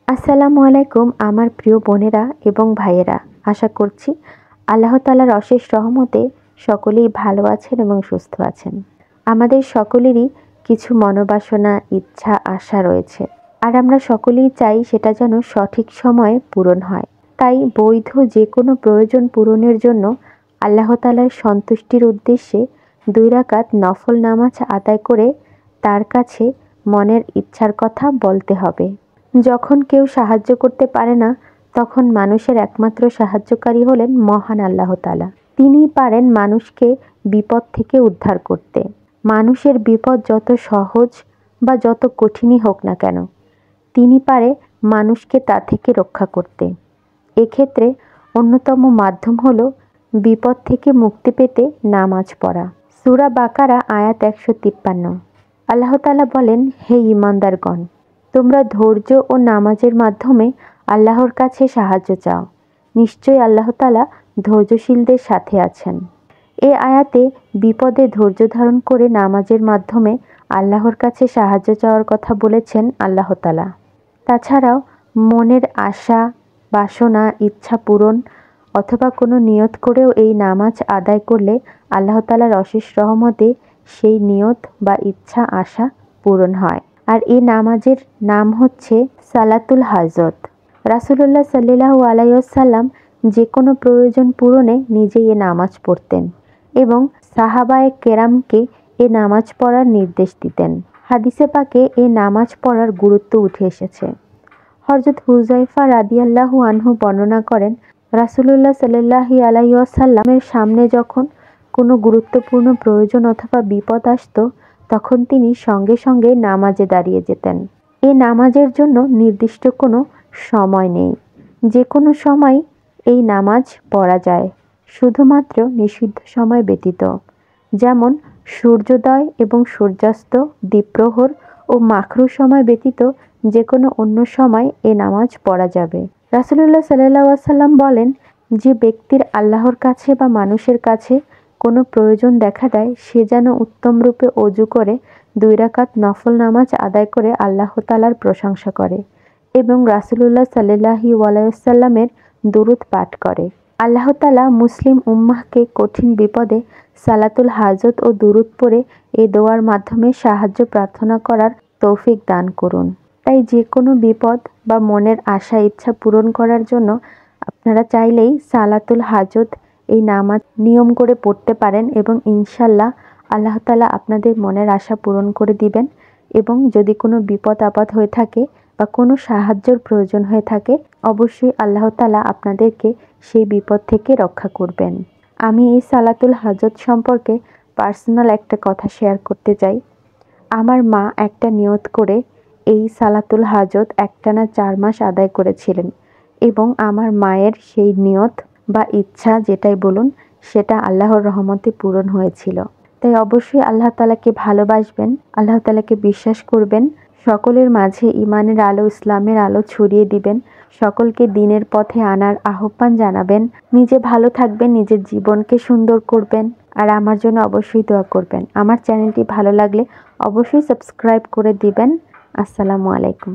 আসসালামু আলাইকুম আমার প্রিয় বোনেরা এবং ভাইয়েরা। আশা করছি আল্লাহ তাআলার অশেষ রহমতে সকলেই ভালো আছেন এবং সুস্থ আছেন। আমাদের সকলেরই কিছু মনোবাসনা, ইচ্ছা, আশা রয়েছে, আর আমরা সকলেই চাই সেটা যেন সঠিক সময়ে পূরণ হয়। তাই বৈধ যে কোনো প্রয়োজন পূরণের জন্য আল্লাহ তাআলার সন্তুষ্টির উদ্দেশ্যে 2 রাকাত নফল নামাজ আদায় করে তার কাছে মনের ইচ্ছার কথা বলতে হবে। যখন কেউ সাহায্য করতে পারে না, তখন মানুষের একমাত্র সাহায্যকারী হলেন মহান আল্লাহ তাআলা। তিনিই পারেন মানুষকে বিপদ থেকে উদ্ধার করতে। মানুষের বিপদ যত সহজ বা যত কঠিনই হোক না কেন, তিনি পারে মানুষকে তা থেকে রক্ষা করতে। এক্ষেত্রে অন্যতম মাধ্যম হলো বিপদ থেকে মুক্তি পেতে নামাজ পড়া। সূরা বাকারা আয়াত 153। আল্লাহ তাআলা বলেন, হে ঈমানদারগণ, তোমরা ধৈর্য ও নামাজের মাধ্যমে আল্লাহর কাছে সাহায্য চাও। নিশ্চয়ই আল্লাহ তাআলা ধৈর্যশীলদের সাথে আছেন। এই আয়াতে বিপদে ধৈর্য ধারণ করে নামাজের মাধ্যমে আল্লাহর কাছে সাহায্য চাওয়ার কথা বলেছেন আল্লাহ তাআলা। তাছাড়াও মনের আশা, বাসনা, ইচ্ছা পূরণ অথবা কোনো নিয়ত করেও এই নামাজ আদায় করলে আল্লাহ তাআলার অশেষ রহমতে সেই নিয়ত বা ইচ্ছা, আশা পূরণ হয়। আর এই নামাজের নাম হচ্ছে সালাতুল হাজত। রাসূলুল্লাহ সাল্লাল্লাহু আলাইহি ওয়াসাল্লাম যে কোনো প্রয়োজন পূরণে নিজেই এ নামাজ পড়তেন এবং সাহাবায়ে কেরামকে এ নামাজ পড়ার নির্দেশ দিতেন। হাদিসে পাকে এ নামাজ পড়ার গুরুত্ব উঠে এসেছে। হযরত হুযায়ফা রাদিয়াল্লাহু আনহু বর্ণনা করেন, রাসূলুল্লাহ সাল্লাল্লাহু আলাইহি ওয়াসাল্লামের সামনে যখন কোনো গুরুত্বপূর্ণ প্রয়োজন অথবা বিপদ আসতো, তখন তিনি সঙ্গে সঙ্গে নামাজে দাঁড়িয়ে যেতেন। এই নামাজের জন্য নির্দিষ্ট কোনো সময় নেই, যে কোনো সময় এই নামাজ পড়া যায়, শুধুমাত্র নিষিদ্ধ সময় ব্যতীত, যেমন সূর্যোদয় এবং সূর্যাস্ত, দ্বীপ্রহর ও মাকরুহ সময় ব্যতীত যে কোনো অন্য সময় এ নামাজ পড়া যাবে। রাসূলুল্লাহ সাল্লাল্লাহু আলাইহি ওয়াসাল্লাম বলেন, যে ব্যক্তির আল্লাহর কাছে বা মানুষের কাছে কোনো প্রয়োজন দেখা দেয়, সে যেন উত্তম রূপে ওযু করে 2 রাকাত নফল নামাজ আদায় করে আল্লাহ তাআলার প্রশংসা করে এবং রাসূলুল্লাহ সাল্লাল্লাহু আলাইহি ওয়াসাল্লামের দুরূদ পাঠ করে। আল্লাহ তাআলা মুসলিম উম্মাহকে কঠিন বিপদে সালাতুল হাজত ও দুরূদ পড়ে এই দোয়ার মাধ্যমে সাহায্য প্রার্থনা করার তৌফিক দান করুন। তাই যে কোনো বিপদ বা মনের আশা, ইচ্ছা পূরণ করার জন্য আপনারা চাইলেই সালাতুল হাজত এই নামাজ নিয়ম করে পড়তে পারেন এবং ইনশাআল্লাহ আল্লাহ তাআলা আপনাদের মনের আশা পূরণ করে দিবেন। এবং যদি কোনো বিপদ আপদ হয়ে থাকে বা কোনো সাহায্যের প্রয়োজন হয়ে থাকে, অবশ্যই আল্লাহ তাআলা আপনাদেরকে সেই বিপদ থেকে রক্ষা করবেন। আমি এই সালাতুল হাজত সম্পর্কে পার্সোনাল একটা কথা শেয়ার করতে চাই। আমার মা একটা নিয়ত করে এই সালাতুল হাজত একটানা 4 মাস আদায় করেছিলেন এবং আমার মায়ের সেই নিয়ত বা ইচ্ছা যেটাই বলুন, সেটা আল্লাহর রহমতে পূরণ হয়েছিল। তাই অবশ্যই আল্লাহ তাআলাকে ভালোবাসবেন, আল্লাহ তাআলাকে বিশ্বাস করবেন, সকলের মাঝে ঈমানের আলো, ইসলামের আলো ছড়িয়ে দিবেন, সকলকে দ্বীনের পথে আনার আহ্বান জানাবেন। নিজে ভালো থাকবেন, নিজের জীবনকে সুন্দর করবেন, আর আমার জন্য অবশ্যই দোয়া করবেন। আমার চ্যানেলটি ভালো লাগলে অবশ্যই সাবস্ক্রাইব করে দিবেন। আসসালামু আলাইকুম।